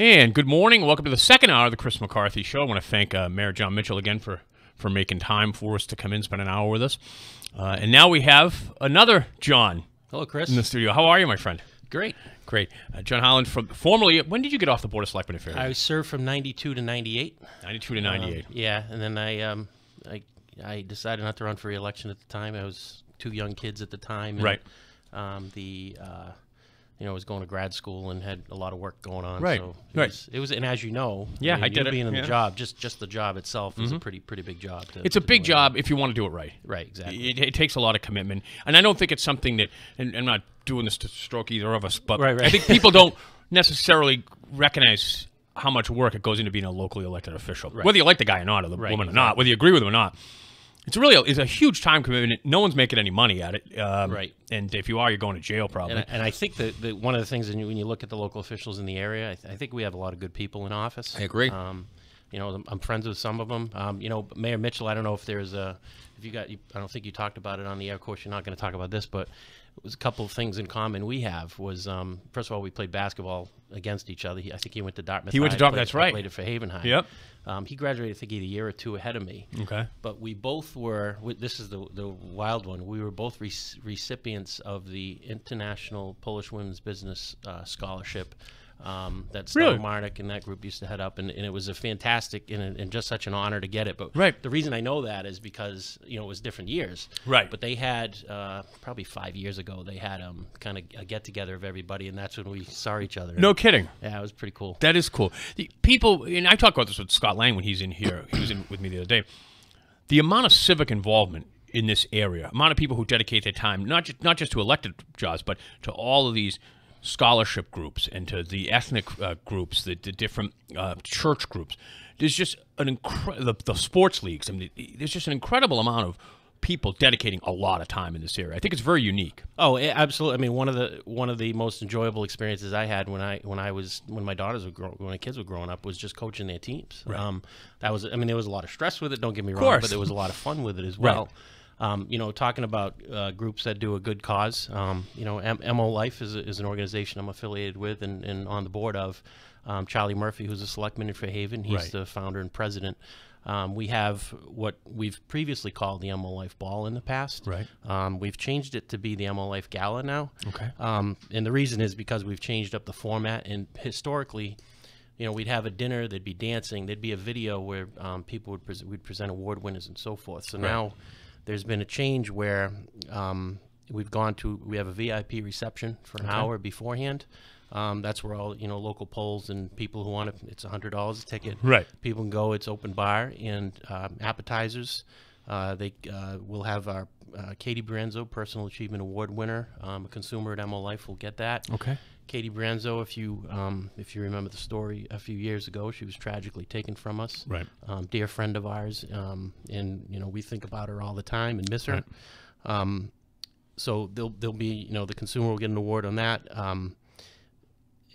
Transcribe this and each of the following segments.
And good morning. Welcome to the second hour of the Chris McCarthy Show. I want to thank Mayor John Mitchell again for making time for us to come in, spend an hour with us. And now we have another John. Hello, Chris. In the studio. How are you, my friend? Great. Great. John Haaland, formerly, when did you get off the Board of Selectmen at Fairhaven? I served from 92 to 98. 92 to 98. Yeah, and then I decided not to run for re-election at the time. I was two young kids at the time. And, right. I was going to grad school and had a lot of work going on. Right. So right. It was, and as you know, yeah, I did it. Being in the job, just the job itself is a pretty big job. It's a big job if you want to do it right. Right, exactly. It takes a lot of commitment, and I don't think it's something that. And I'm not doing this to stroke either of us, but right. I think people don't necessarily recognize how much work it goes into being a locally elected official, whether you like the guy or not, or the woman or not, whether you agree with him or not. It's a huge time commitment. No one's making any money at it. Right. And if you are, you're going to jail probably. And I think that one of the things when you look at the local officials in the area, I think we have a lot of good people in office. I agree. I'm friends with some of them. Mayor Mitchell, I don't know if there's I don't think you talked about it on the air. Of course, you're not going to talk about this, but it was a couple of things in common we have was, first of all, we played basketball against each other. I think he went to Dartmouth. He went to Dartmouth, that's right. I played at Fairhaven High. Yep. He graduated, I think, either a year or two ahead of me. Okay. But we both were, this is the wild one, we were both recipients of the International Polish Women's Business Scholarship that Stella Marnick and that group used to head up, and it was a fantastic and just such an honor to get it. But the reason I know that is because it was different years. Right. But they had probably 5 years ago they had kind of a get together of everybody, and that's when we saw each other. No kidding. Yeah, it was pretty cool. That is cool. The people, and I talk about this with Scott Lang when he's in here. He was in with me the other day. The amount of civic involvement in this area, amount of people who dedicate their time, not just to elected jobs, but to all of these scholarship groups and to the ethnic groups, the different church groups. There's just an the sports leagues. I mean, there's just an incredible amount of people dedicating a lot of time in this area. I think it's very unique. Oh, absolutely. I mean, one of the most enjoyable experiences I had when my daughters when my kids were growing up was just coaching their teams. Right. There was a lot of stress with it. Don't get me wrong, but there was a lot of fun with it as well. Right. Talking about groups that do a good cause, MO Life is an organization I'm affiliated with and on the board of. Charlie Murphy, who's a selectman in Fairhaven, he's the founder and president. We have what we've previously called the MO Life Ball in the past. Right. We've changed it to be the MO Life Gala now. Okay. And the reason is because we've changed up the format, and historically, we'd have a dinner, there'd be dancing, there'd be a video where people we'd present award winners and so forth. So now there's been a change where we have a VIP reception for an hour beforehand. That's where all local polls and people who want it. It's $100 a ticket. Right. People can go. It's open bar and appetizers. We'll have our Katie Branzo, Personal Achievement Award winner. A consumer at MO Life will get that. Okay. Katie Branzo, if you remember the story a few years ago, she was tragically taken from us. Right. Dear friend of ours, and we think about her all the time and miss her. Right. So there'll be the consumer will get an award on that.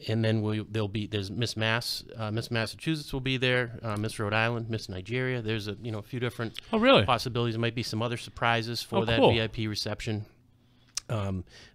And then there's Miss Massachusetts will be there, Miss Rhode Island, Miss Nigeria. There's a few different possibilities. There might be some other surprises for that VIP reception.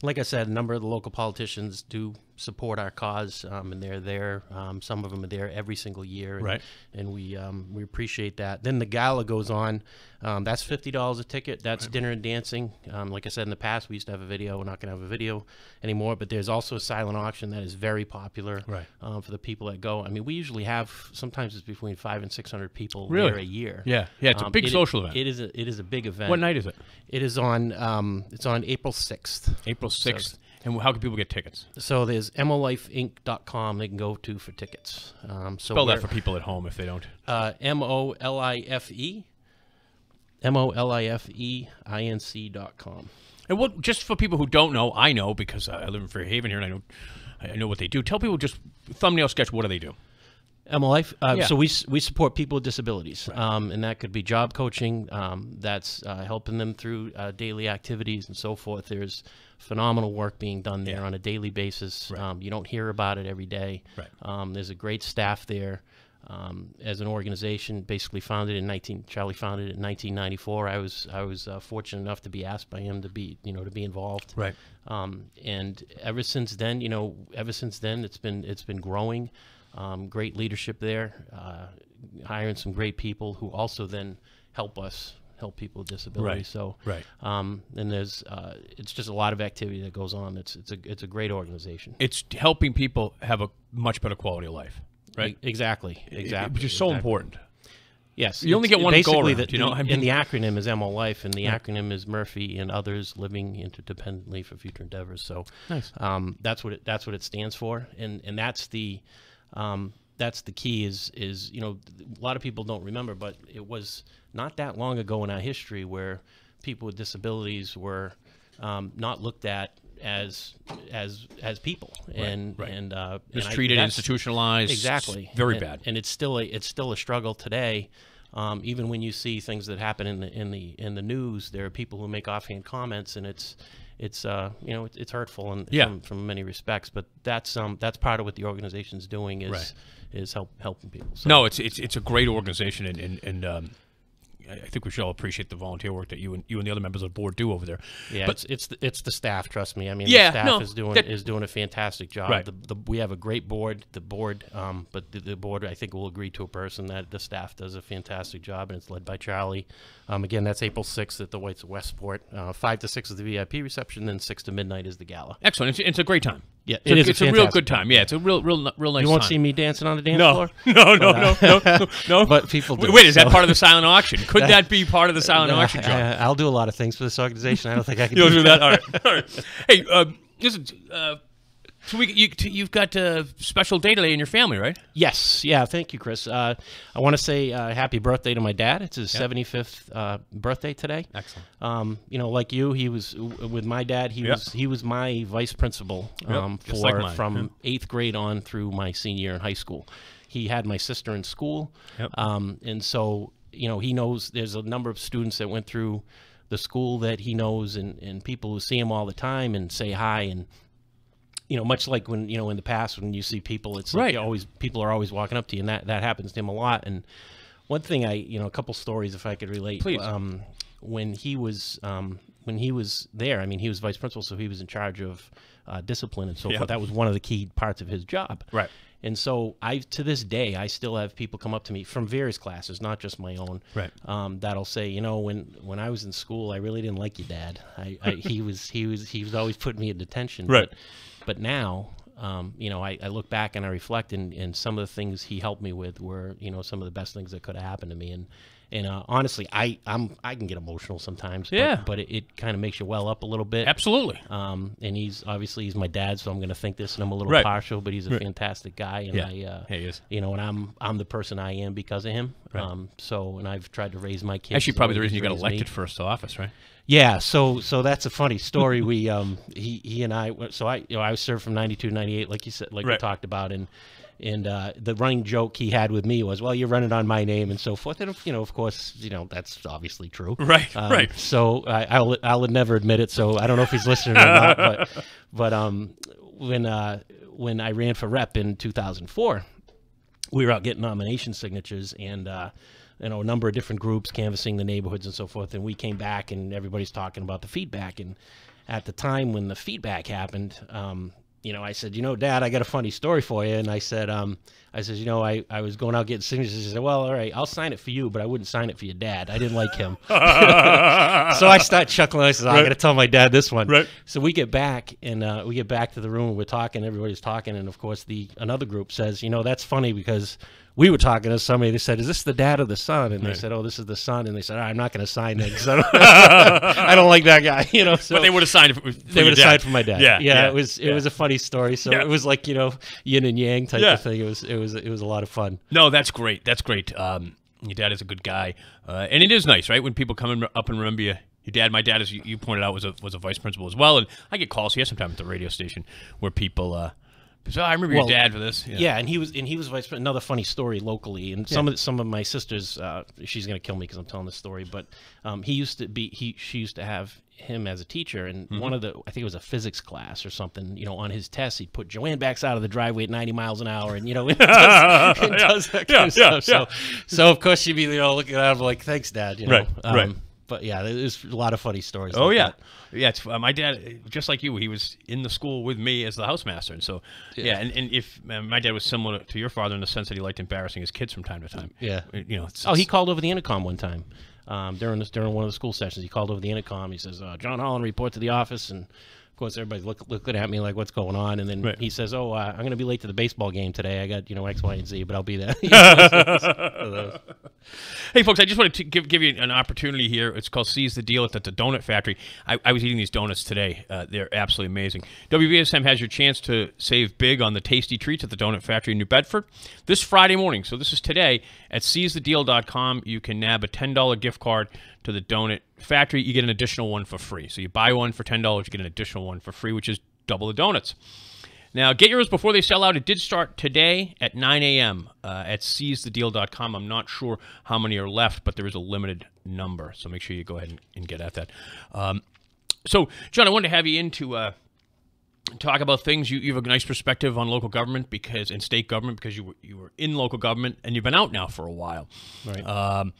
Like I said, a number of the local politicians do support our cause, and they're there. Some of them are there every single year, and we appreciate that. Then the gala goes on. That's $50 a ticket. That's dinner and dancing. Like I said in the past, we used to have a video. We're not going to have a video anymore, but there's also a silent auction that is very popular for the people that go. I mean, we usually have sometimes it's between 500 and 600 people there a year. Yeah, it's a big social event. It is a big event. What night is it? It is on April 6th. April 6th. So, and how can people get tickets? So there's molifeinc.com they can go to for tickets. Spell that for people at home if they don't. molifeinc.com. And what, just for people who don't know, I know because I live in Fairhaven here and I know what they do. Tell people just thumbnail sketch. What do they do? MO Life. So we support people with disabilities, and that could be job coaching. That's helping them through daily activities and so forth. There's phenomenal work being done there on a daily basis. You don't hear about it every day. There's a great staff there. As an organization, basically Charlie founded it in 1994. I was fortunate enough to be asked by him to be involved. And ever since then, it's been growing. great leadership there, hiring some great people who also then help people with disabilities. So, and there's it's just a lot of activity that goes on. It's a great organization. It's helping people have a much better quality of life, right? Exactly. Which is so important. Yes, you only get one go around, you know. And the acronym is MO Life, and the acronym is Murphy and Others Living Interdependently for Future Endeavors. So, nice. That's what it stands for, and that's the key. Is you know, a lot of people don't remember, but it was not that long ago in our history where people with disabilities were not looked at as people, and mistreated, institutionalized. Exactly, very bad. And it's still a struggle today. Even when you see things that happen in the news, there are people who make offhand comments, and it's you know, it's hurtful from many respects. But that's part of what the organization's doing is helping people. So. No, it's a great organization, and I think we should all appreciate the volunteer work that you and the other members of the board do over there. Yeah, but it's the staff. Trust me. I mean, the staff is doing a fantastic job. Right. We have a great board. The board, but the board, I think, will agree to a person that the staff does a fantastic job, and it's led by Charlie. Again, that's April 6th at the Whites of Westport. 5 to 6 is the VIP reception, then 6 to midnight is the gala. Excellent. It's a great time. Yeah, it's a real good time. Yeah, it's a real nice time. You won't see me dancing on the dance floor? No. But people do. Wait, is that part of the silent auction? Could that be part of the silent auction, John? I'll do a lot of things for this organization. I don't think I can You'll do that? All right. Hey, listen, so you've got a special day today in your family, right? Yes. Yeah, thank you, Chris. I want to say happy birthday to my dad. It's his 75th birthday today. Excellent. You know, like you, he was with my dad. He was my vice principal from 8th grade on through my senior year in high school. He had my sister in school, and so you know, he knows there's a number of students that went through the school that he knows, and people who see him all the time and say hi. And you know, much like when, you know, in the past when you see people, it's like people are always walking up to you, and that happens to him a lot. And one thing a couple stories, if I could relate. Please. When he was there, I mean, he was vice principal, so he was in charge of discipline and so forth. That was one of the key parts of his job. Right. And so to this day, I still have people come up to me from various classes, not just my own, that'll say, you know, when I was in school, I really didn't like you, Dad. He was always putting me in detention. Right. But now, you know, I look back and I reflect, and some of the things he helped me with were, you know, some of the best things that could have happened to me. And honestly, I can get emotional sometimes. But it kind of makes you well up a little bit. Absolutely. And he's my dad, so I'm going to think this, and I'm a little partial, but he's a fantastic guy, and he is. You know, and I'm the person I am because of him. Right. So, and I've tried to raise my kids. Actually, probably the reason you got elected first to office, right? Yeah, so that's a funny story. We he and I, so I served from 92 to 98, like you said, like we talked about, and the running joke he had with me was, well, you're running on my name and so forth. And you know, of course, you know, that's obviously true. Right. So I'll never admit it. So I don't know if he's listening or not. But when I ran for rep in 2004, we were out getting nomination signatures, and you know, a number of different groups canvassing the neighborhoods and so forth. And we came back, and everybody's talking about the feedback. And at the time when the feedback happened, you know, I said, you know, Dad, I got a funny story for you. And I said, you know, I was going out getting signatures. He said, well, all right, I'll sign it for you, but I wouldn't sign it for your dad. I didn't like him. So I start chuckling. I said, I got to tell my dad this one. Right. So we get back, and we get back to the room. We're talking. Everybody's talking. And, of course, another group says, you know, that's funny because we were talking to somebody. They said, is this the dad or the son? And they said, oh, this is the son. And they said, I'm not going to sign it because I don't like that guy. You know. So but they would have signed it they would have signed for my dad. Yeah. It was a funny story. So it was like, you know, yin and yang type of thing. It was a lot of fun. No, that's great. That's great. Your dad is a good guy, and it is nice, right? When people come up and remember you. Your dad, my dad, as you pointed out, was a vice principal as well, and I get calls here sometimes at the radio station where people. So I remember your dad for this. Yeah, and he was vice president. Another funny story locally, and some of my sisters. She's gonna kill me because I'm telling this story, but she used to have him as a teacher, and one of the, I think it was a physics class or something. You know, on his test, he'd put Joanne backs out of the driveway at 90 miles an hour, and you know, it does that kind of stuff. So of course she'd be, you know, looking at him like, thanks, Dad. You know, right. but yeah, there's a lot of funny stories. Oh like yeah, that. yeah. It's my dad, just like you. He was in the school with me as the housemaster, and so yeah. And if my dad was similar to your father in the sense that he liked embarrassing his kids from time to time. Yeah, you know. He called over the intercom one time during one of the school sessions. He called over the intercom. He says, "John Haaland, report to the office." And of course, everybody's looking at me like, "What's going on?" And then he says, "Oh, I'm going to be late to the baseball game today. I got X, Y, and Z, but I'll be there." Hey, folks, I just wanted to give you an opportunity here. It's called Seize the Deal at the Donut Factory. I was eating these donuts today. They're absolutely amazing. WBSM has your chance to save big on the tasty treats at the Donut Factory in New Bedford this Friday morning. So this is today at seizethedeal.com. You can nab a $10 gift card to the Donut Factory. You get an additional one for free. So you buy one for $10, you get an additional one for free, which is double the donuts. Now, get yours before they sell out. It did start today at 9 a.m. At seizethedeal.com. I'm not sure how many are left, but there is a limited number. So make sure you go ahead and get at that. So, John, I wanted to have you in to talk about things. You have a nice perspective on local government and state government because you were in local government and you've been out now for a while. Right.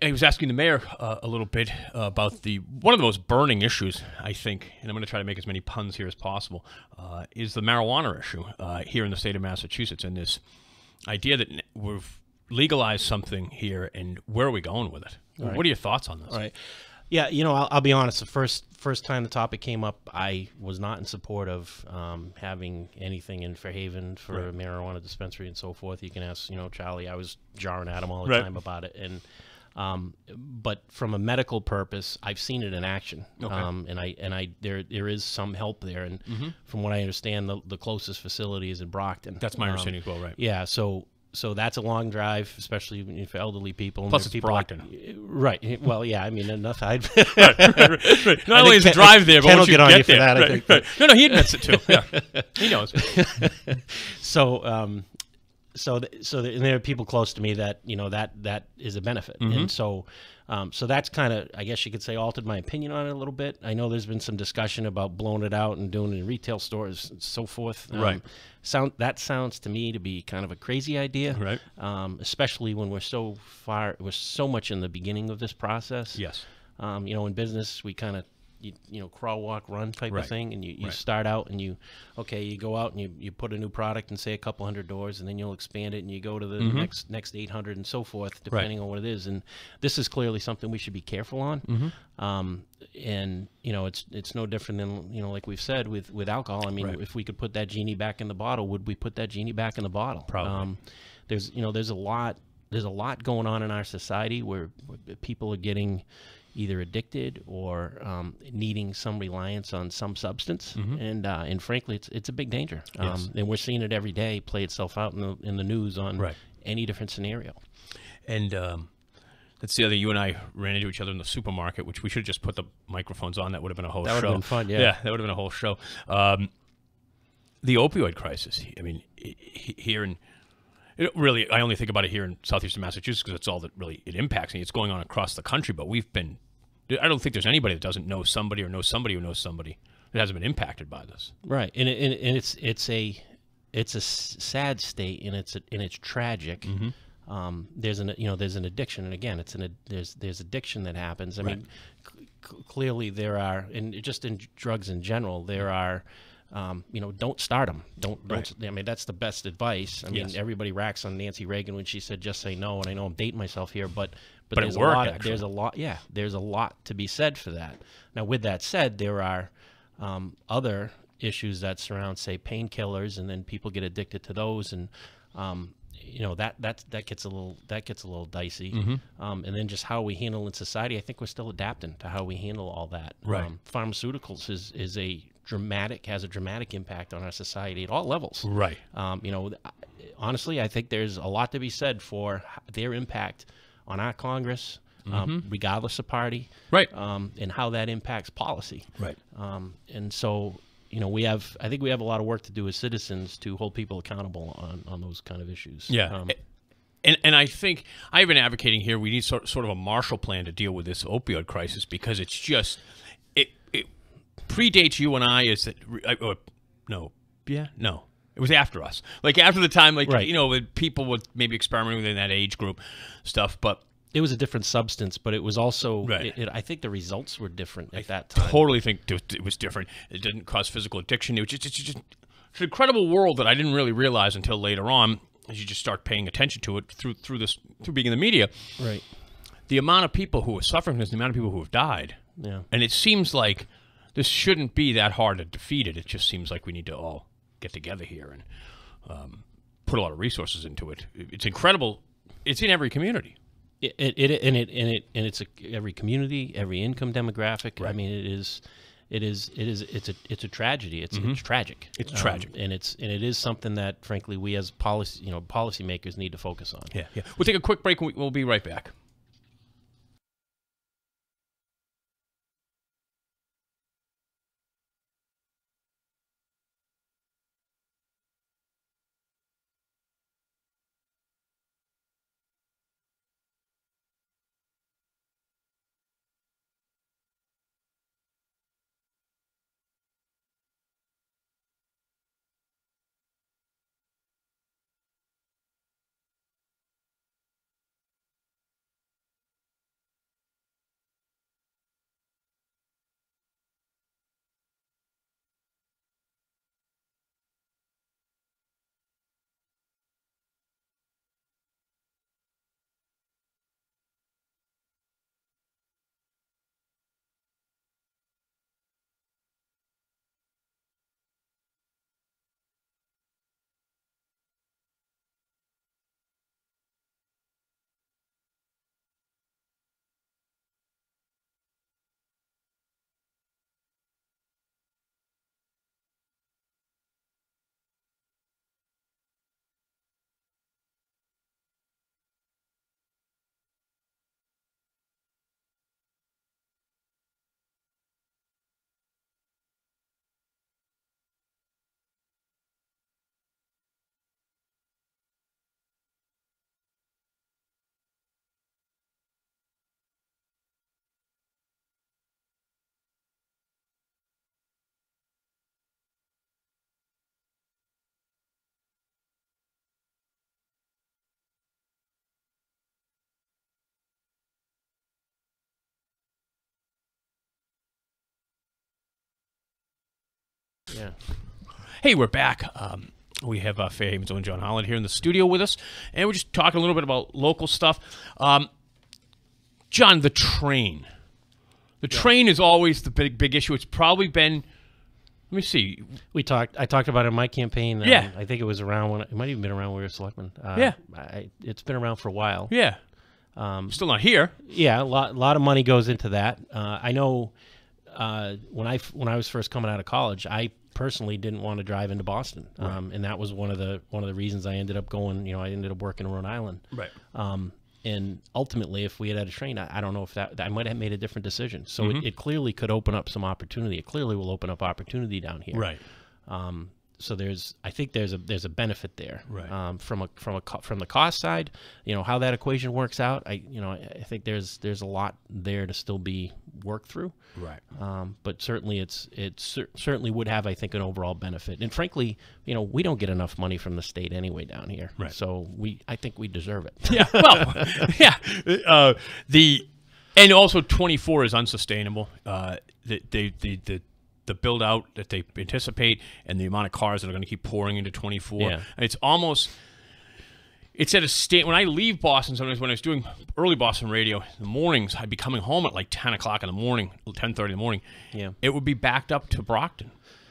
I was asking the mayor a little bit about one of the most burning issues, I think, and I'm going to try to make as many puns here as possible, is the marijuana issue here in the state of Massachusetts, and this idea that we've legalized something here, and where are we going with it? Right. What are your thoughts on this? Right. Yeah, I'll be honest. The first time the topic came up, I was not in support of having anything in Fairhaven for a marijuana dispensary and so forth. You can ask, Charlie. I was jarring at him all the time about it, and but from a medical purpose, I've seen it in action, and there is some help there, and from what I understand, the closest facility is in Brockton. That's my understanding as well, right? Yeah, so that's a long drive, especially for elderly people. Plus, it's Brockton. Right. Well, yeah. I mean, enough. Right. Not only is the drive there, but once you get there. That, I think. No, he admits it too. Yeah, he knows. So there are people close to me that that is a benefit, and so that's kind of, I guess you could say, altered my opinion on it a little bit. I know there's been some discussion about blowing it out and doing it in retail stores and so forth. Right. That sounds to me to be kind of a crazy idea. Right. Especially when we're so much in the beginning of this process. Yes. In business, we kind of crawl, walk, run type of thing, and you start out and you go out and you put a new product and say a couple hundred doors, and then you'll expand it and you go to the next 800 and so forth, depending on what it is. And this is clearly something we should be careful on. And it's no different than like we've said with alcohol. I mean, if we could put that genie back in the bottle, would we put that genie back in the bottle? Probably. There's a lot going on in our society where people are getting either addicted or needing some reliance on some substance, and frankly, it's a big danger. And we're seeing it every day play itself out in the news on any different scenario. And that's the other. You and I ran into each other in the supermarket, which we should have just put the microphones on. That would have been a whole show. That would have been fun. Yeah, that would have been a whole show. The opioid crisis. I mean, here in. I only think about it here in southeastern Massachusetts because it's all that really it impacts me. It's going on across the country, but I don't think there's anybody that doesn't know somebody or knows somebody who knows somebody that hasn't been impacted by this. Right, and it's a sad state, and it's tragic. There's an addiction, and again, there's addiction that happens. I mean, clearly there are, and just in drugs in general, there are. Don't start them. Don't. I mean, that's the best advice. I mean, everybody racks on Nancy Reagan when she said, "Just say no." And I know I'm dating myself here, but there's it worked, there's a lot to be said for that. Now, with that said, there are other issues that surround, say, painkillers, and then people get addicted to those, and that gets a little dicey. And then just how we handle in society, I think we're still adapting to how we handle all that. Pharmaceuticals has a dramatic impact on our society at all levels. Right. Honestly, I think there's a lot to be said for their impact on our Congress, regardless of party. Right. And how that impacts policy. Right. And so, I think we have a lot of work to do as citizens to hold people accountable on those kind of issues. Yeah. And I think I've been advocating here we need sort of a Marshall Plan to deal with this opioid crisis because it's just it predates you and I. Is that no? It was after us. Like after the time, when people would maybe experiment within that age group stuff. But it was a different substance, but it was also, Right. I think the results were different at that time. Totally think it was different. It didn't cause physical addiction. It was it's an incredible world that I didn't really realize until later on, as you just start paying attention to it through being in the media. Right. The amount of people who are suffering from this, the amount of people who have died. Yeah. And it seems like this shouldn't be that hard to defeat it. It just seems like we need to all get together here and put a lot of resources into it. It's incredible. It's in every community. It's every community, every income demographic. Right. I mean, it's a tragedy. It's tragic. It's tragic, and it is something that, frankly, we as policymakers need to focus on. Yeah. We'll take a quick break and we'll be right back. Yeah. Hey, we're back. We have Fairhaven's own John Haaland here in the studio with us, and we're just talking a little bit about local stuff. John, the train. The train is always the big issue. It's probably been. Let me see. I talked about it in my campaign. Yeah. I think it was around when it might even been around when we were selectmen. Yeah. It's been around for a while. Yeah. Still not here. Yeah, a lot of money goes into that. I know when I was first coming out of college, I personally didn't want to drive into Boston, Right. and that was one of the reasons I ended up going. I ended up working in Rhode Island. Right. And ultimately, if we had a train, I don't know if that I might have made a different decision. So Mm-hmm. it clearly could open up some opportunity. It clearly will open up opportunity down here. Right. So I think there's a benefit there. Right. From the cost side, how that equation works out. I think there's a lot there to still be worked through. Right. But certainly certainly would have, I think, an overall benefit. And frankly, we don't get enough money from the state anyway down here. Right. So I think we deserve it. Yeah. Well. Yeah. And also 24 is unsustainable. The build out that they anticipate and the amount of cars that are going to keep pouring into 24. Yeah. It's at a state. When I leave Boston, sometimes when I was doing early Boston radio in the mornings, I'd be coming home at like 10 o'clock in the morning, 10:30 in the morning. Yeah. It would be backed up to Brockton,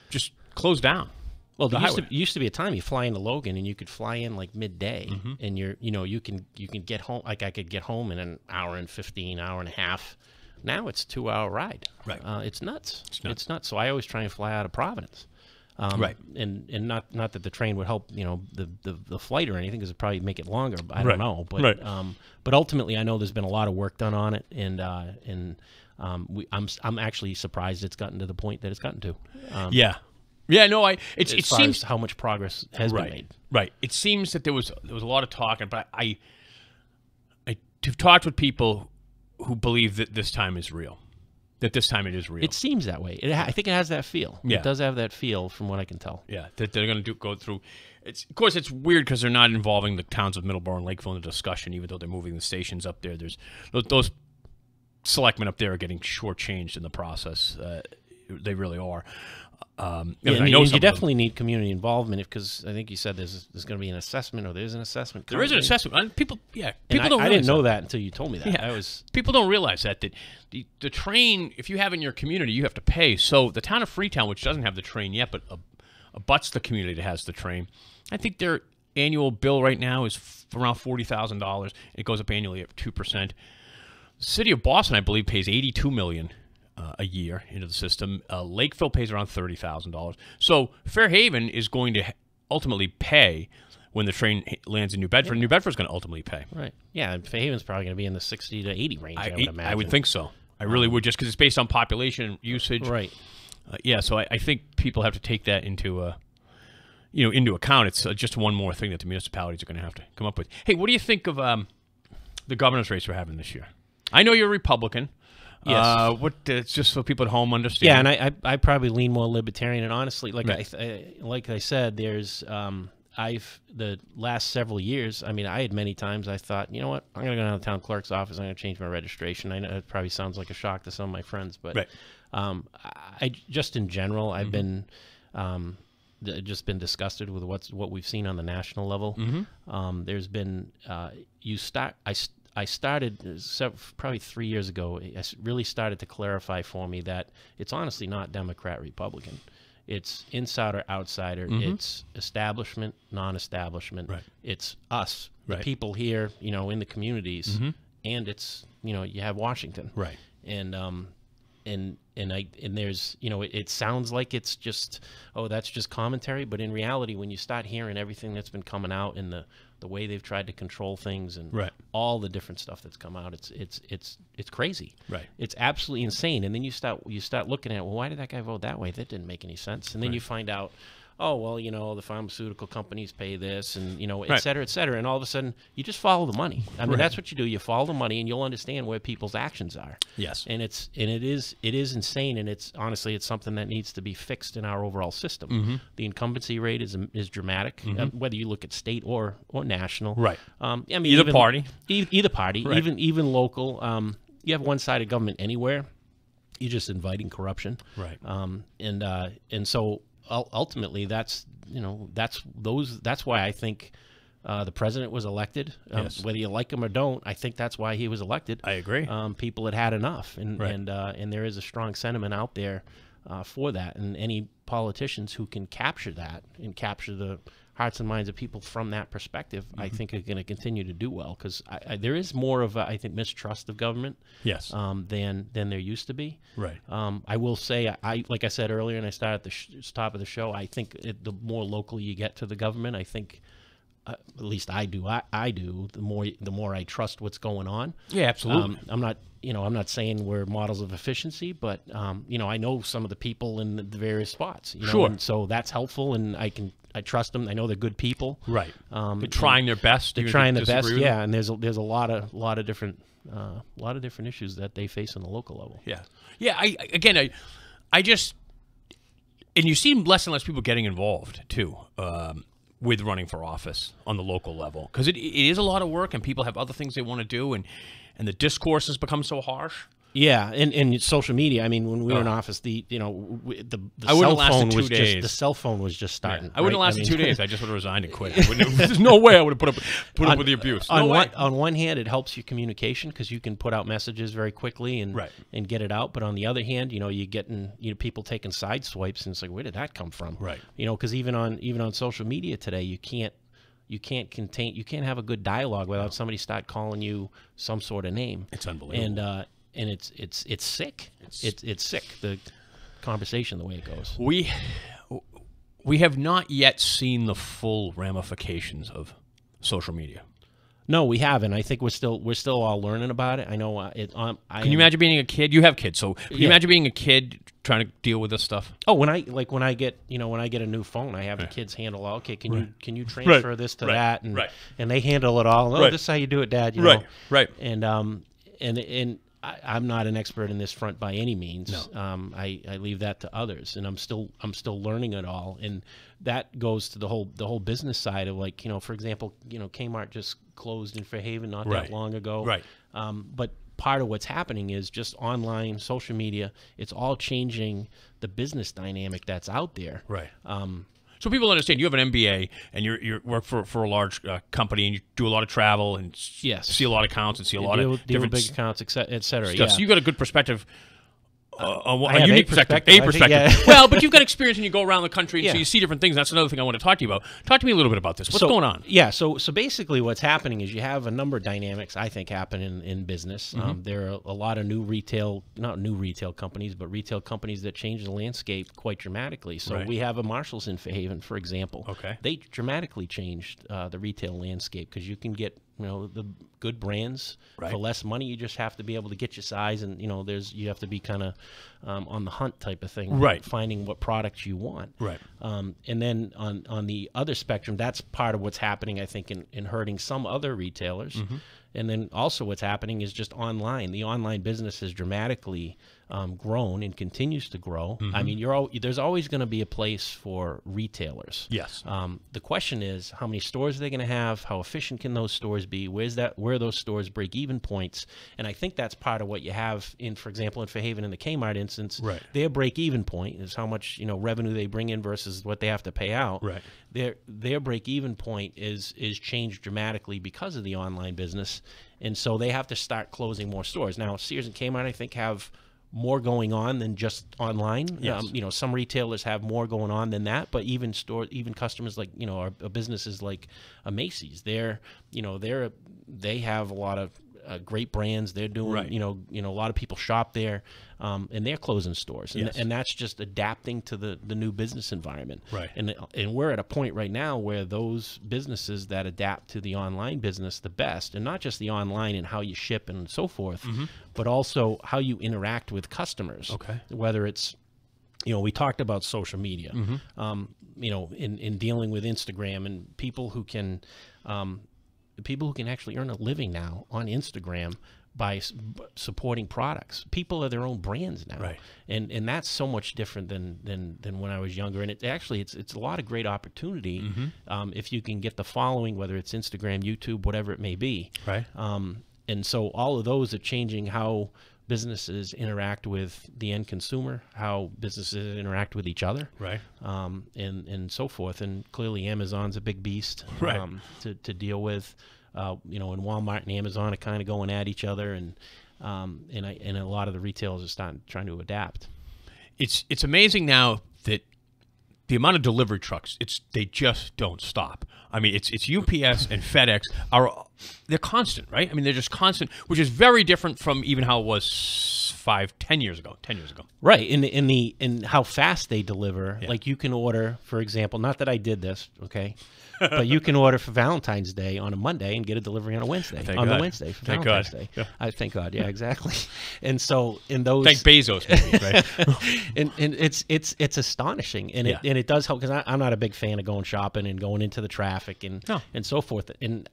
just closed down. Well, there used to be a time you fly into Logan and you could fly in like midday, and you can get home. Like I could get home in an hour and 15, hour and a half. Now it's a 2-hour ride. Right. It's nuts. It's nuts. So I always try and fly out of Providence. Right. And not that the train would help, the flight or anything, because it'd probably make it longer. I Right. don't know. But Right. But ultimately, I know there's been a lot of work done on it, and I'm actually surprised it's gotten to the point that it's gotten to. Yeah. Yeah. No. It As far seems as how much progress has been made. Right. It seems that there was a lot of talking, but I've talked with people who believe that this time is real. that this time it is real. It seems that way. I think it has that feel. Yeah. It does have that feel from what I can tell. Yeah, that they're going to go through. Of course, it's weird because they're not involving the towns of Middleborough and Lakeville in the discussion, even though they're moving the stations up there. There's those selectmen up there are getting shortchanged in the process. They really are. You definitely need community involvement because I think you said there's going to be an assessment, or there's an assessment. There is an assessment. People don't. I didn't know that until you told me that. Yeah, people don't realize that the train, if you have in your community, you have to pay. So the town of Freetown, which doesn't have the train yet, but abuts the community that has the train, I think their annual bill right now is around $40,000. It goes up annually at 2%. The city of Boston, I believe, pays $82 million a year into the system. Lakeville pays around $30,000. So Fairhaven is going to ultimately pay when the train lands in New Bedford. New Bedford's going to ultimately pay. Right. Yeah, and Fairhaven's probably going to be in the 60 to 80 range, I would imagine. I would think so. I really would, just because it's based on population and usage. Right. So I think people have to take that into into account. It's just one more thing that the municipalities are going to have to come up with. Hey, what do you think of the governor's race we're having this year? I know you're a Republican. Yes. It's just so people at home understand. Yeah, and I probably lean more libertarian. And honestly, like I said, there's the last several years. I mean, I had many times I thought, you know what, I'm going to go down to the town clerk's office. I'm going to change my registration. I know it probably sounds like a shock to some of my friends, but I just in general, I've been just been disgusted with what we've seen on the national level. There's been I started probably 3 years ago. I really started to clarify for me that it's honestly not Democrat, Republican. It's insider, outsider. It's establishment, non-establishment. Right. It's us, the people here, in the communities, and it's you have Washington. Right. And there's it sounds like it's just that's just commentary, but in reality, when you start hearing everything that's been coming out and the way they've tried to control things and all the different stuff that's come out, it's crazy. Right. It's absolutely insane. And then you start looking at, well, why did that guy vote that way? That didn't make any sense. And then you find out, oh, well, the pharmaceutical companies pay this, and et cetera, et cetera. And all of a sudden, you just follow the money. I mean, that's what you do. You follow the money, and you'll understand where people's actions are. Yes. And it is insane, and it's something that needs to be fixed in our overall system. The incumbency rate is dramatic, whether you look at state or national. Right. I mean, either party, even local. You have one-sided government anywhere. You're just inviting corruption. Right. And so. Ultimately, that's why I think the president was elected. Whether you like him or don't, I think that's why he was elected. I agree. People had enough, and there is a strong sentiment out there for that. And any politicians who can capture that and capture the hearts and minds of people from that perspective, I think are going to continue to do well, because there is more of I think mistrust of government than there used to be. Right. I will say, like I said earlier, and I started at the top of the show, I think the more local you get to the government, I think at least I do. I do. The more I trust what's going on. Yeah, absolutely. I'm not saying we're models of efficiency, but I know some of the people in the various spots. Sure. And so that's helpful, and I trust them. I know they're good people. Right. They're trying their best. They're trying their best. Yeah. And there's a lot of different issues that they face on the local level. Yeah. Yeah. I just, and you see less and less people getting involved too. With running for office on the local level, because it is a lot of work, and people have other things they want to do, and the discourse has become so harsh. Yeah, and social media. I mean, when we were in office, the cell phone was just starting. Yeah. I wouldn't have lasted 2 days. I just would have resigned and quit. There's no way I would have put up with the abuse. On one hand, it helps your communication, because you can put out messages very quickly and get it out. But on the other hand, you're getting people taking side swipes, and it's like, where did that come from? Right. Because even on social media today, you can't have a good dialogue without somebody start calling you some sort of name. It's unbelievable. And it's sick. It's sick, the conversation, the way it goes. We have not yet seen the full ramifications of social media. No, we haven't. I think we're still all learning about it. I know. Can you imagine being a kid? You have kids, so can you imagine being a kid trying to deal with this stuff? Oh, when I get a new phone, I have the kids handle all. Okay, can you transfer this to that, and they handle it all. Oh, this is how you do it, Dad. You know? Right. And I'm not an expert in this front by any means. No. I leave that to others, and I'm still learning it all. And that goes to the whole business side of, like, for example, Kmart just closed in Fairhaven not that long ago. Right. But part of what's happening is just online, social media. It's all changing the business dynamic that's out there. Right. So people understand you have an MBA and you work for a large company, and you do a lot of travel and see a lot of accounts and see a lot of different big accounts, et cetera. Yeah. So you got a good perspective. A unique perspective. Well, but you've got experience and you go around the country, and so you see different things. That's another thing I want to talk to you about. Talk to me a little bit about this. What's going on? Yeah, so basically what's happening is you have a number of dynamics, I think, happen in business. There are a lot of not new retail companies, but retail companies that change the landscape quite dramatically. So we have a Marshalls in Fairhaven, for example. Okay. They dramatically changed the retail landscape because you can get the good brands for less money. You just have to be able to get your size, and you have to be kind of on the hunt type of thing, finding what products you want. Right. And then on the other spectrum, that's part of what's happening, I think, in hurting some other retailers. And then also what's happening is just online. The online business has dramatically grown and continues to grow. I mean, there's always going to be a place for retailers. Yes. The question is, how many stores are they going to have? How efficient can those stores be? Where those stores break even points? And I think that's part of what you have for example, in Fairhaven in the Kmart instance. Right. Their break even point is how much revenue they bring in versus what they have to pay out. Right. Their break even point is changed dramatically because of the online business, and so they have to start closing more stores. Now, Sears and Kmart, I think, have more going on than just online. Yes. Some retailers have more going on than that, but even customers like businesses like a Macy's, they have a lot of great brands. They're doing a lot of people shop there, and they're closing stores, and that's just adapting to the new business environment. Right. And we're at a point right now where those businesses that adapt to the online business the best, and not just the online and how you ship and so forth, but also how you interact with customers. Okay. Whether it's we talked about social media, in dealing with Instagram and people who can actually earn a living now on Instagram by supporting products. People are their own brands now, right? And that's so much different than when I was younger. And it's a lot of great opportunity if you can get the following, whether it's Instagram, YouTube, whatever it may be, right? And so all of those are changing how businesses interact with the end consumer, how businesses interact with each other, right? And so forth. And clearly, Amazon's a big beast, right, to deal with. And Walmart and Amazon are kind of going at each other, and a lot of the retailers are trying to adapt. It's amazing now that the amount of delivery trucks, they just don't stop. I mean, it's UPS and FedEx they're constant, right? I mean, they're just constant, which is very different from even how it was 10 years ago. Right. In how fast they deliver. Yeah. Like you can order, for example, not that I did this, okay, but you can order for Valentine's Day on a Monday and get a delivery on a Wednesday. Thank God. The Wednesday for Thank Valentine's God. Day. Yeah. Thank God. Yeah, exactly. And so in those, thank Bezos, maybe, right? and it's astonishing, and it does help, because I'm not a big fan of going shopping and going into the traffic and so forth. And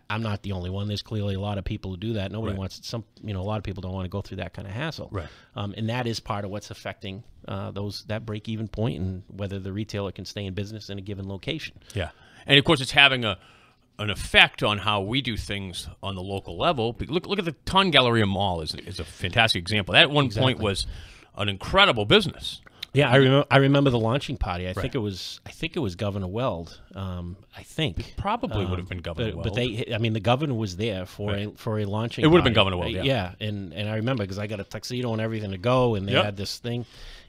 I'm not the only one. There's clearly a lot of people who do that. Nobody wants a lot of people don't want to go through that kind of hassle. Right. And that is part of what's affecting that break-even point and whether the retailer can stay in business in a given location. Yeah. And of course, it's having an effect on how we do things on the local level. Look at the Ton Galleria Mall is a fantastic example. That at one point was an incredible business. Yeah, I remember the launching party. I think it was Governor Weld. I think it probably would have been Governor Weld. But the governor was there for a launching. It would have party. been Governor Weld. Yeah. And I remember because I got a tuxedo and everything to go, and they had this thing,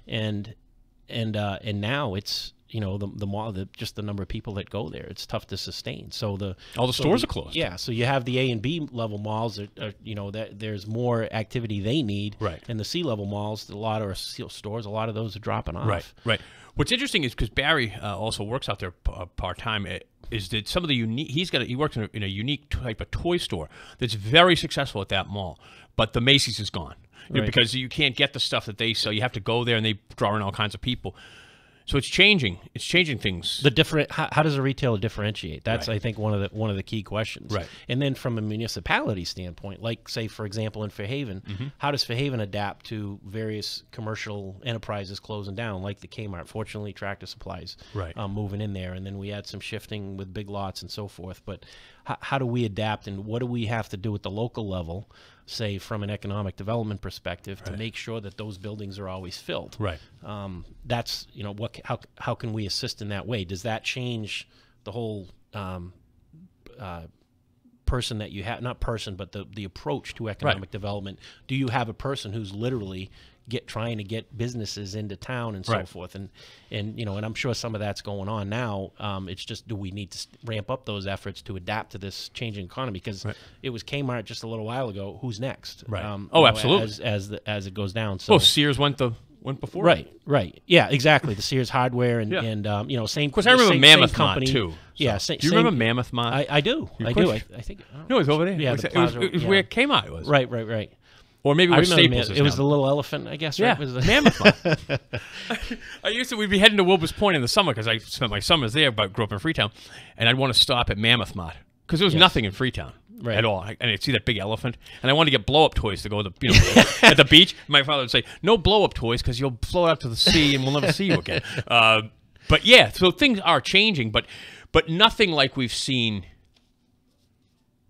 and now it's the mall, just the number of people that go there, it's tough to sustain. So all the stores are closed. Yeah, so you have the A and B level malls that there's more activity they need. Right. And the C level malls, a lot of stores, a lot of those are dropping off. Right. What's interesting is because Barry also works out there part time. Is that some of the unique? He works in a unique type of toy store that's very successful at that mall, but the Macy's is gone because you can't get the stuff that they sell. You have to go there, and they draw in all kinds of people. So it's changing. It's changing things. The different. How does a retailer differentiate? That's I think one of the key questions. Right. And then from a municipality standpoint, like say for example in Fairhaven, how does Fairhaven adapt to various commercial enterprises closing down, like the Kmart? Fortunately, Tractor Supply's moving in there, and then we had some shifting with Big Lots and so forth. But how do we adapt, and what do we have to do at the local level, say from an economic development perspective, to make sure that those buildings are always filled? Right. That's how can we assist in that way? Does that change the whole person that you have? Not person, but the approach to economic development. Do you have a person who's literally trying to get businesses into town and so forth, and I'm sure some of that's going on now. It's just, do we need to ramp up those efforts to adapt to this changing economy? Because it was Kmart just a little while ago. Who's next? Right. Absolutely. As it goes down. So Sears went before. Right. Yeah, exactly. The Sears hardware and same. Of course, I remember Mammoth company Mart too. So. Yeah. Do you remember Mammoth Mart? I do. I do. I think. No, it was over there. Yeah, it was where Kmart was. Right. Or maybe where Staples is. It was the little elephant, I guess. Yeah, right? Was the Mammoth Mart. We'd be heading to Wilbur's Point in the summer because I spent my summers there, but grew up in Freetown, and I'd want to stop at Mammoth Mart because there was nothing in Freetown at all. And I'd see that big elephant, and I wanted to get blow-up toys to go to at the beach. My father would say, "No blow-up toys because you'll float up to the sea and we'll never see you again." But yeah, so things are changing, but nothing like we've seen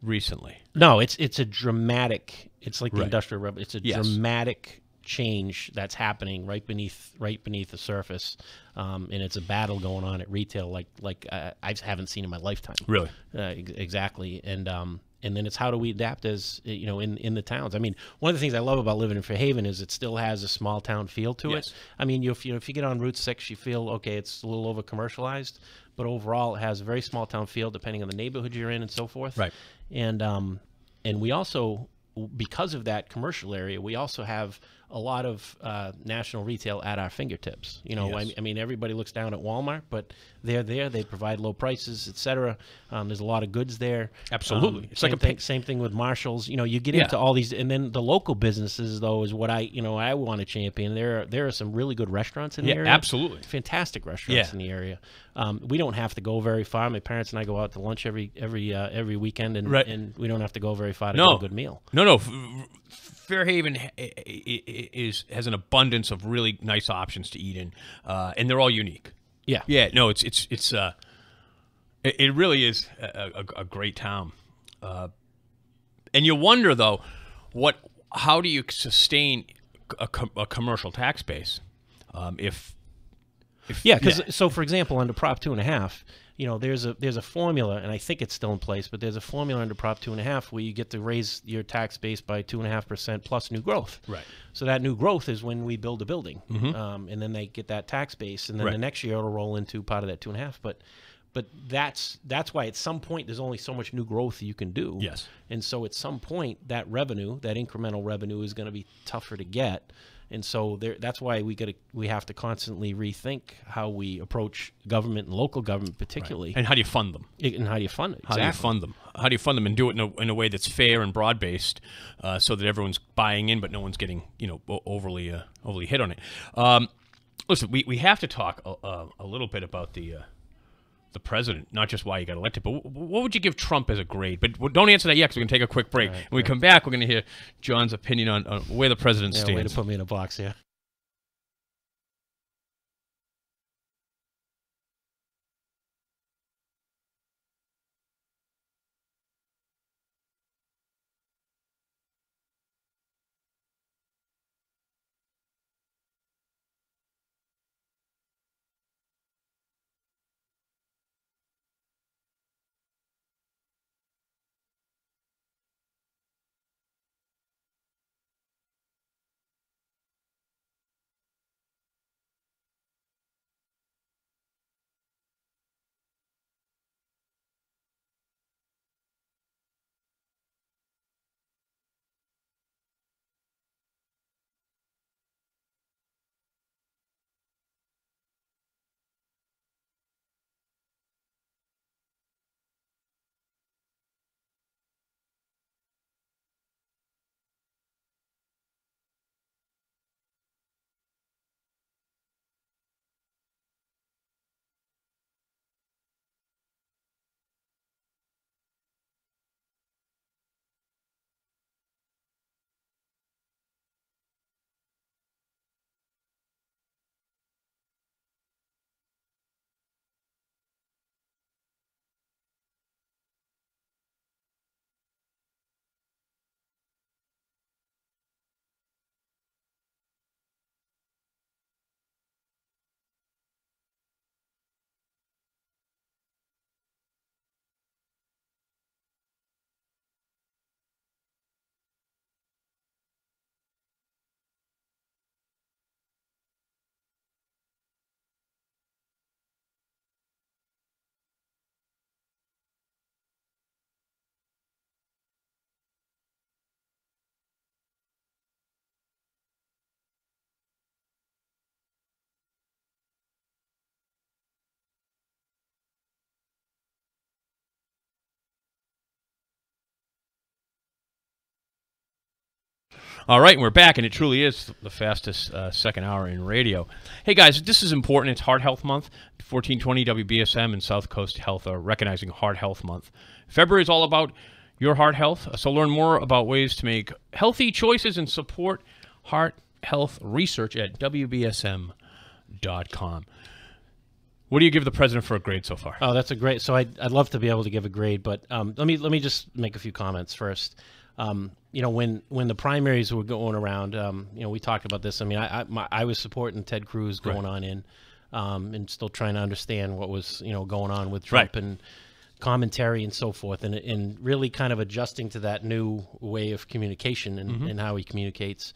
recently. No, it's a dramatic. It's like the Industrial Revolution. It's a dramatic change that's happening right beneath the surface, and it's a battle going on at retail like I haven't seen in my lifetime. Really, exactly. And then it's how do we adapt as in the towns. I mean, one of the things I love about living in Fairhaven is it still has a small town feel to it. I mean, if you get on Route 6, you feel okay. It's a little over commercialized, but overall it has a very small town feel depending on the neighborhood you're in and so forth. Right. And we also, because of that commercial area, we also have a lot of national retail at our fingertips. I mean, everybody looks down at Walmart, but they're there. They provide low prices, etc. There's a lot of goods there. Absolutely. It's same thing with Marshalls. You get into all these, and then the local businesses, though, is what I want to champion. There are some really good restaurants in the area. Absolutely. Fantastic restaurants in the area. We don't have to go very far. My parents and I go out to lunch every weekend, and we don't have to go very far to get a good meal. No. Fairhaven has an abundance of really nice options to eat in, and they're all unique. Yeah. No, it really is a great town, and you wonder though, how do you sustain a commercial tax base, so for example, under Prop 2.5. There's a formula, and I think it's still in place, but there's a formula under Prop 2.5 where you get to raise your tax base by 2.5% plus new growth. Right. So that new growth is when we build a building, and then they get that tax base, and then the next year it'll roll into part of that 2.5. But that's why at some point there's only so much new growth you can do. Yes. And so at some point that incremental revenue is going to be tougher to get. And so that's why we have to constantly rethink how we approach government and local government, particularly. Right. And how do you fund them? And how do you fund it? Exactly. How do you fund them? How do you fund them and do it in a way that's fair and broad based, so that everyone's buying in, but no one's getting overly hit on it. Listen, we have to talk a little bit about the president, not just why he got elected, but what would you give Trump as a grade? But don't answer that yet, because we're going to take a quick break. When we come back, we're going to hear John's opinion on where the president stands. Way to put me in a box, yeah. All right, and we're back, and it truly is the fastest second hour in radio. Hey, guys, this is important. It's Heart Health Month. 1420 WBSM and South Coast Health are recognizing Heart Health Month. February is all about your heart health, so learn more about ways to make healthy choices and support heart health research at WBSM.com. What do you give the president for a grade so far? Oh, that's a great. So I'd love to be able to give a grade, but let me just make a few comments first. When the primaries were going around, we talked about this. I mean, I was supporting Ted Cruz going on in, and still trying to understand what was going on with Trump and commentary and so forth, and really kind of adjusting to that new way of communication and how he communicates.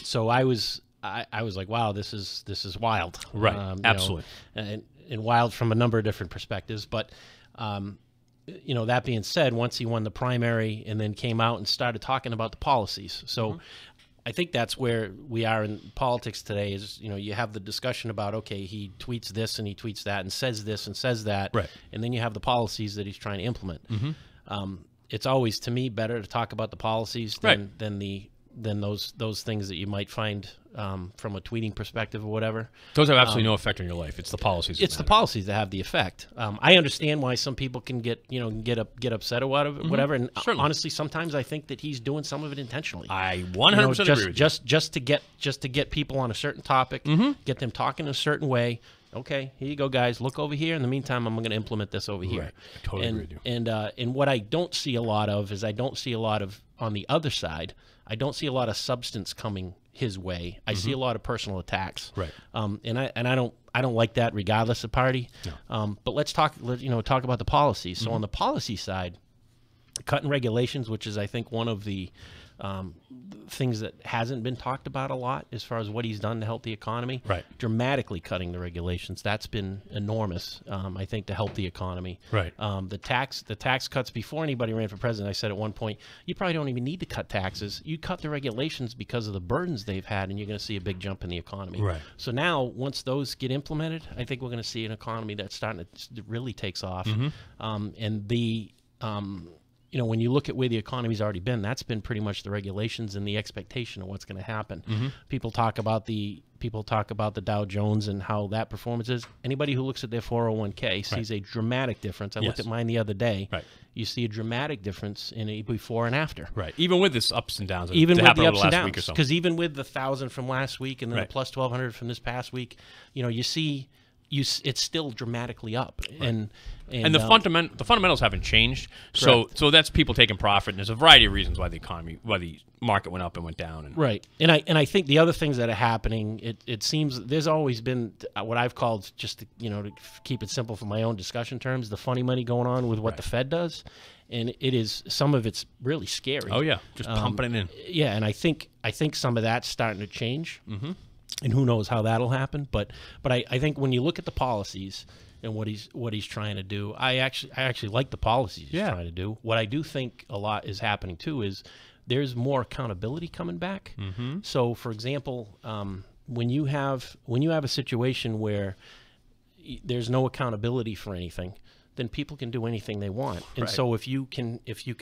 So I was like, wow, this is wild. Right. Absolutely. And wild from a number of different perspectives. But, that being said, once he won the primary and then came out and started talking about the policies. So I think that's where we are in politics today is, you have the discussion about, okay, he tweets this and he tweets that and says this and says that. Right. And then you have the policies that he's trying to implement. It's always, to me, better to talk about the policies than those things that you might find from a tweeting perspective or whatever. Those have absolutely no effect on your life. It's the policies. It's the policies that have the effect. I understand why some people can get upset or whatever. And honestly, sometimes I think that he's doing some of it intentionally. I 100% agree with you. Just to get people on a certain topic, get them talking a certain way. Okay, here you go, guys. Look over here. In the meantime, I'm going to implement this over here. Right. I totally agree with you. And what I don't see a lot of is on the other side, I don't see a lot of substance coming his way. I see a lot of personal attacks. Right. And I don't like that regardless of party. No. But let's talk about the policies. So on the policy side, cutting regulations, which is I think one of the things that hasn't been talked about a lot as far as what he's done to help the economy. Right. Dramatically cutting the regulations. That's been enormous, I think, to help the economy. Right. The tax cuts before anybody ran for president, I said at one point, you probably don't even need to cut taxes. You cut the regulations because of the burdens they've had, and you're going to see a big jump in the economy. Right. So now, once those get implemented, I think we're going to see an economy that's starting to really takes off. When you look at where the economy's already been, that's been pretty much the regulations and the expectation of what's going to happen. People talk about the Dow Jones and how that performance is. Anybody who looks at their 401k sees a dramatic difference. I looked at mine the other day. Right. You see a dramatic difference in a before and after. Right. Even with this ups and downs. Even with the ups and downs. Because even with the 1,000 from last week and then the plus 1,200 from this past week, you see it's still dramatically up. Right. And the fundamentals haven't changed. So that's people taking profit, and there's a variety of reasons why the market went up and went down. Right. And I think the other things that are happening, it seems there's always been what I've called, just to keep it simple for my own discussion terms, the funny money going on with what the Fed does. And some of it's really scary. Oh yeah, just pumping it in. Yeah, and I think some of that's starting to change. And who knows how that'll happen, but I think when you look at the policies and what he's trying to do, I actually like the policies he's trying to do. What I do think a lot is happening too is there's more accountability coming back. So, for example, when you have a situation where there's no accountability for anything, then people can do anything they want. And so if you can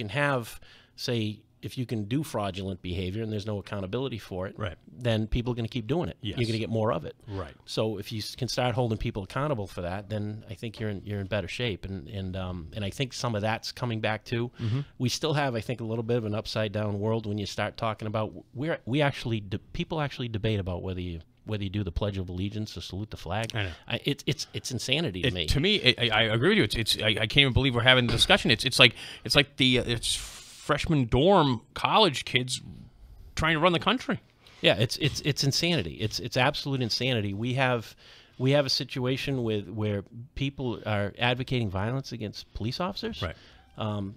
have, say, if you can do fraudulent behavior and there's no accountability for it, then people are going to keep doing it. You're going to get more of it. Right. So if you can start holding people accountable for that, then I think you're in better shape. And I think some of that's coming back too. We still have, I think, a little bit of an upside down world when you start talking about people actually debate about whether you do the Pledge of Allegiance or salute the flag. I know. It's insanity to me. To me, I agree with you. I can't even believe we're having the discussion. It's like freshman dorm college kids trying to run the country. Yeah, it's insanity. It's absolute insanity. We have a situation where people are advocating violence against police officers. Right.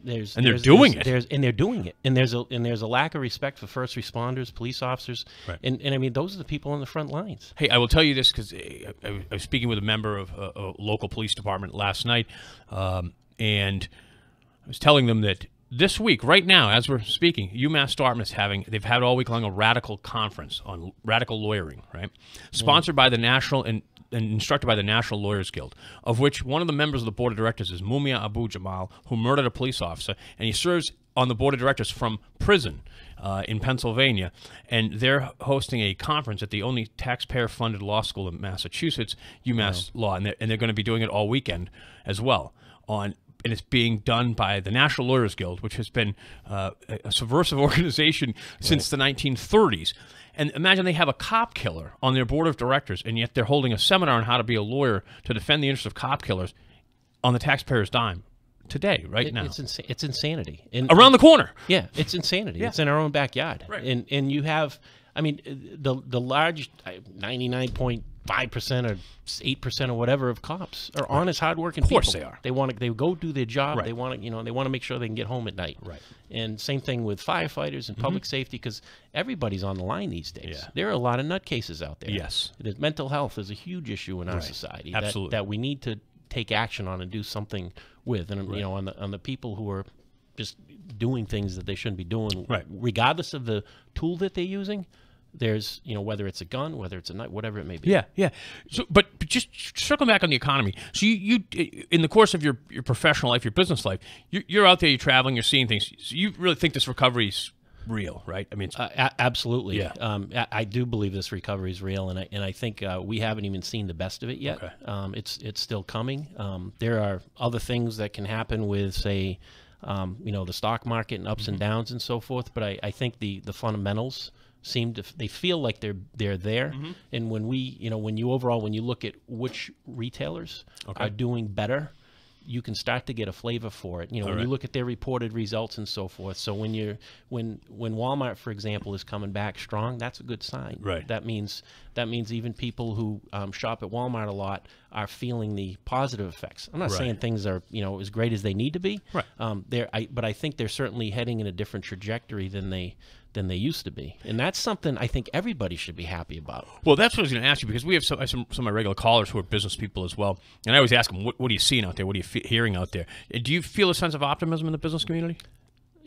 They're doing it. And there's a lack of respect for first responders, police officers, and I mean those are the people on the front lines. Hey, I will tell you this because I was speaking with a member of a local police department last night, and I was telling them that this week, right now, as we're speaking, UMass Dartmouth's they've had all week long a radical conference on radical lawyering, right? Sponsored by the National and instructed by the National Lawyers Guild, of which one of the members of the board of directors is Mumia Abu Jamal, who murdered a police officer, and he serves on the board of directors from prison in Pennsylvania, and they're hosting a conference at the only taxpayer-funded law school in Massachusetts, UMass Law, and they're going to be doing it all weekend as well. And it's being done by the National Lawyers Guild, which has been a subversive organization since the 1930s. And imagine they have a cop killer on their board of directors, and yet they're holding a seminar on how to be a lawyer to defend the interests of cop killers on the taxpayer's dime today, now. It's insanity. Around the corner. Yeah, it's insanity. Yeah. It's in our own backyard. Right. And you have, I mean, the large 99.5% or 8% or whatever of cops are honest, hardworking people. Of course they are. They go do their job. Right. They want to make sure they can get home at night. Right. And same thing with firefighters and public safety, because everybody's on the line these days. Yeah. There are a lot of nutcases out there. Yes. Mental health is a huge issue in our society. Absolutely. That we need to take action on and do something with. And on the people who are just doing things that they shouldn't be doing, regardless of the tool that they're using. There's, whether it's a gun, whether it's a knife, whatever it may be. Yeah. So, but just circling back on the economy. So you in the course of your professional life, your business life, you're out there, you're traveling, you're seeing things. So you really think this recovery is real, right? I mean, absolutely. Yeah. I do believe this recovery is real, and I think we haven't even seen the best of it yet. Okay. It's still coming. There are other things that can happen with, say, the stock market and ups and downs and so forth. But I think the fundamentals they feel like they're there. And when when you look at which retailers are doing better, you can start to get a flavor for it. When you look at their reported results and so forth. So when Walmart, for example, is coming back strong, that's a good sign. Right. That means even people who shop at Walmart a lot are feeling the positive effects. I'm not saying things are as great as they need to be. Right. But I think they're certainly heading in a different trajectory than they used to be, and that's something I think everybody should be happy about. Well, that's what I was going to ask you, because we have some of my regular callers who are business people as well, and I always ask them, what are you seeing out there? What are you hearing out there? Do you feel a sense of optimism in the business community?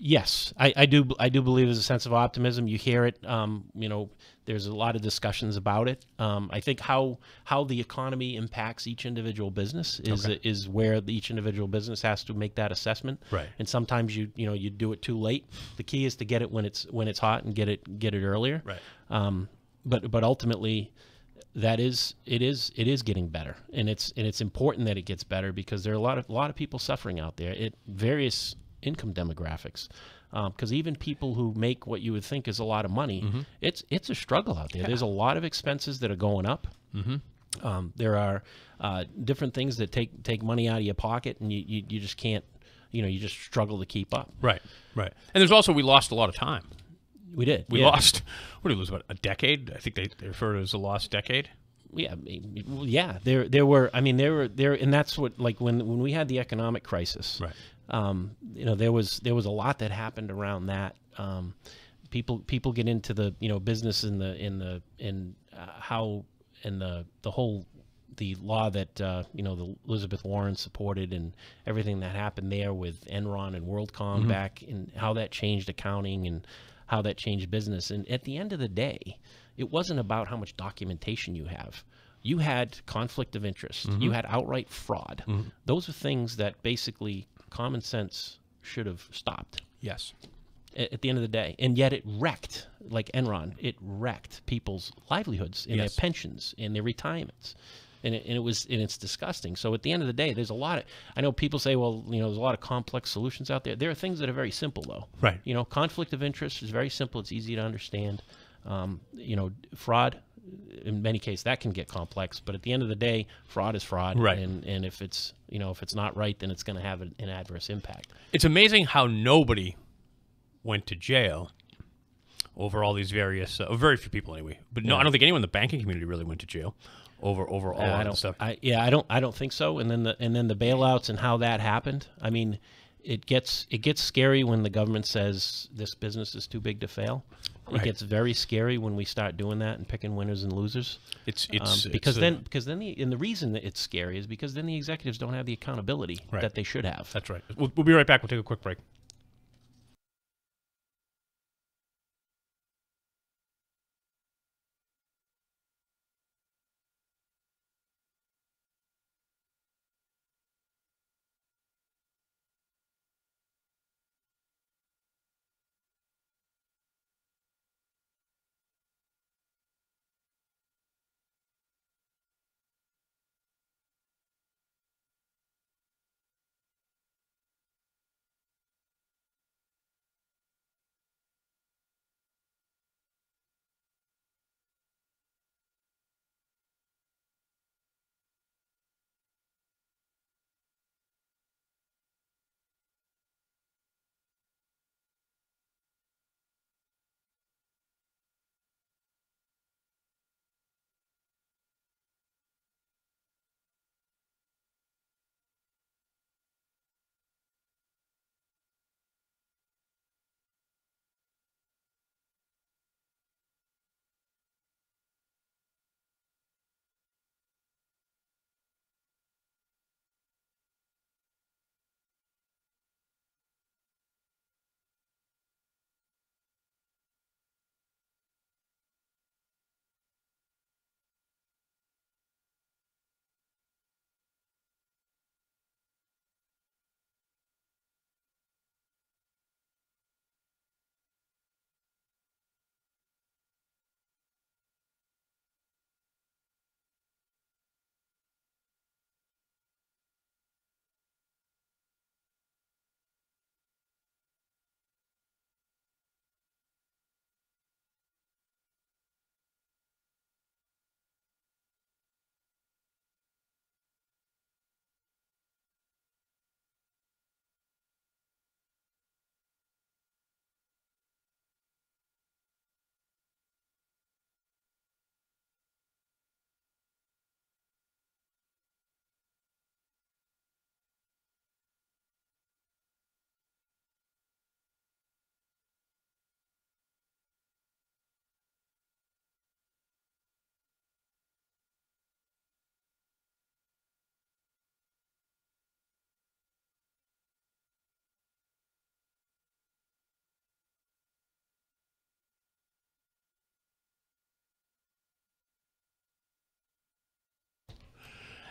Yes, I do believe there's a sense of optimism. You hear it. There's a lot of discussions about it. I think how the economy impacts each individual business is where each individual business has to make that assessment. Right. And sometimes you do it too late. The key is to get it when it's hot and get it earlier. Right. But ultimately, it is getting better, and it's important that it gets better, because there are a lot of people suffering out there at various income demographics, because even people who make what you would think is a lot of money, it's a struggle out there. There's a lot of expenses that are going up. There are different things that take money out of your pocket, and you just can't, you just struggle to keep up. Right. And there's also, we lost a lot of time. We did. We lost, what did we lose, about a decade? I think they refer to it as a lost decade. Yeah. There were, and that's what, like when we had the economic crisis. Right. There was a lot that happened around that. People get into the business the law that the Elizabeth Warren supported, and everything that happened there with Enron and WorldCom back, and how that changed accounting and how that changed business. And at the end of the day, it wasn't about how much documentation you have. You had conflict of interest. You had outright fraud. Those are things that basically common sense should have stopped. Yes. At the end of the day. And yet it wrecked, like Enron, it wrecked people's livelihoods and their pensions and their retirements. And it's disgusting. So at the end of the day, there's a lot of, I know people say, well, there's a lot of complex solutions out there. There are things that are very simple, though. Right. Conflict of interest is very simple. It's easy to understand. Fraud, in many cases, that can get complex, but at the end of the day, fraud is fraud. Right. And if it's not right, then it's going to have an adverse impact. It's amazing how nobody went to jail over all these various, very few people anyway. But no, I don't think anyone in the banking community really went to jail over all that stuff. I don't think so. And then the bailouts and how that happened. I mean, it gets scary when the government says this business is too big to fail. Right. It gets very scary when we start doing that and picking winners and losers. Because the reason that it's scary is because then the executives don't have the accountability that they should have. That's right. We'll be right back. We'll take a quick break.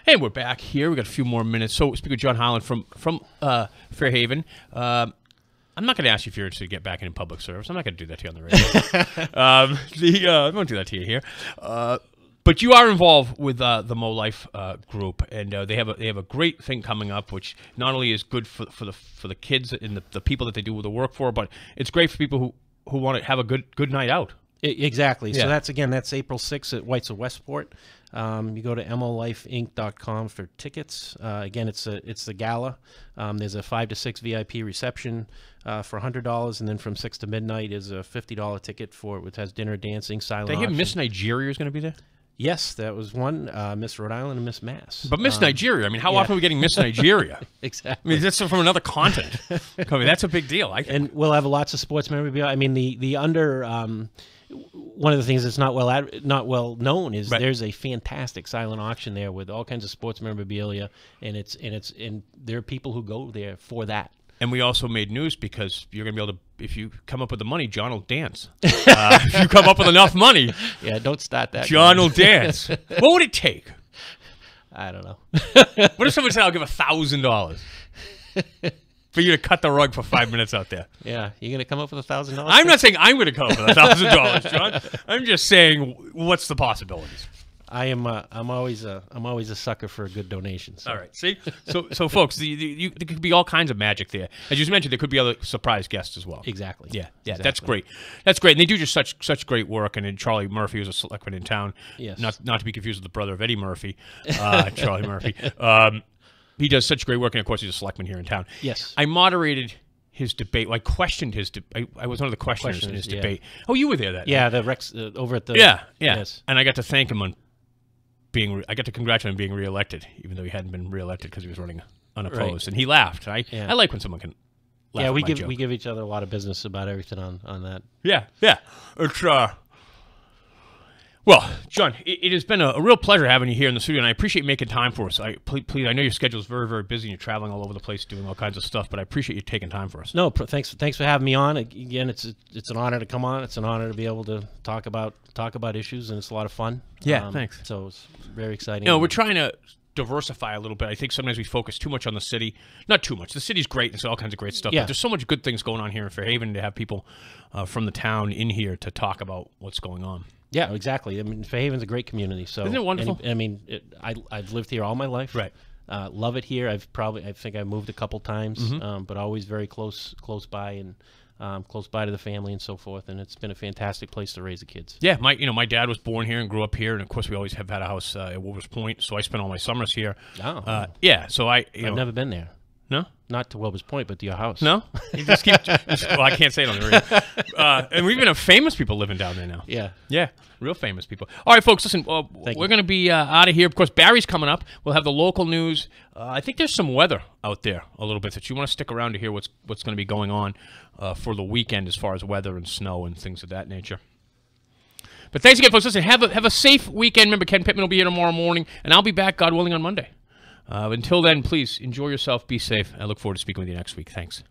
Hey, we're back here. We got a few more minutes. So, speaking of John Haaland from Fairhaven, I'm not going to ask you if you're interested to get back into public service. I'm not going to do that to you on the radio. I won't do that to you here. But you are involved with the Mo Life group, and they have a great thing coming up, which not only is good for the kids and the people that they do the work for, but it's great for people who want to have a good night out. Exactly. Yeah. So that's April 6th at White's of Westport. You go to molifeinc.com for tickets. Again, it's the gala. There's a 5 to 6 VIP reception for $100, and then from 6 to midnight is a $50 ticket which has dinner, dancing, silent. Did I hear Miss Nigeria is going to be there? Yes, that was one. Miss Rhode Island and Miss Mass. But Miss Nigeria, I mean, how often are we getting Miss Nigeria? Exactly. I mean, that's from another continent. I mean, that's a big deal. And we'll have lots of sports memorabilia. I mean, the under. One of the things that's not well known is there's a fantastic silent auction there with all kinds of sports memorabilia, and there are people who go there for that. And we also made news because you're going to be able to, if you come up with the money, John will dance. If you come up with enough money, yeah, don't start that. John will dance. What would it take? I don't know. What if someone said, "I'll give $1,000 for you to cut the rug for 5 minutes out there"? Yeah, you going to come up with $1,000? I'm not saying I'm going to come up with $1,000, John. I'm just saying, what's the possibilities? I'm always a sucker for a good donation. So. All right, see, so folks, there could be all kinds of magic there. As you mentioned, there could be other surprise guests as well. Exactly. Yeah, exactly. That's great. That's great, and they do just such great work. And then Charlie Murphy was a selectman in town. Yes. Not to be confused with the brother of Eddie Murphy, Charlie Murphy. He does such great work, and of course, he's a selectman here in town. Yes. I moderated his debate. Well, I questioned his debate. I was one of the questioners in his debate. Oh, you were there that night. The Rex over at the yeah. Yes. And I got to thank him on I got to congratulate him on being reelected, even though he hadn't been reelected because he was running unopposed, and he laughed. I like when someone can laugh. Yeah, we give each other a lot of business about everything on that. Yeah. It's well, John, it has been a real pleasure having you here in the studio, and I appreciate you making time for us. Please, I know your schedule is very, very busy, and you're traveling all over the place doing all kinds of stuff, but I appreciate you taking time for us. No, thanks for having me on. Again, it's an honor to come on. It's an honor to be able to talk about issues, and it's a lot of fun. Yeah, thanks. So it's very exciting. We're trying to diversify a little bit. I think sometimes we focus too much on the city. Not too much. The city's great, and there's all kinds of great stuff, but there's so much good things going on here in Fairhaven to have people from the town in here to talk about what's going on. Yeah, exactly. I mean, Fairhaven's a great community. So isn't it wonderful? I've lived here all my life. Right. Love it here. I think I moved a couple times, but always very close by and close by to the family and so forth. And it's been a fantastic place to raise the kids. Yeah, my dad was born here and grew up here, and of course we always have had a house at Wolvers Point, so I spent all my summers here. Oh. Yeah. So I've never been there. No? Not to Wilbur's Point, but to your house. No? You just keep... well, I can't say it on the radio. And we even have famous people living down there now. Yeah. Yeah, real famous people. All right, folks, listen, we're going to be out of here. Of course, Barry's coming up. We'll have the local news. I think there's some weather out there a little bit that you want to stick around to hear what's going to be going on for the weekend as far as weather and snow and things of that nature. But thanks again, folks. Listen, have a safe weekend. Remember, Ken Pittman will be here tomorrow morning, and I'll be back, God willing, on Monday. Until then, please enjoy yourself. Be safe. I look forward to speaking with you next week. Thanks.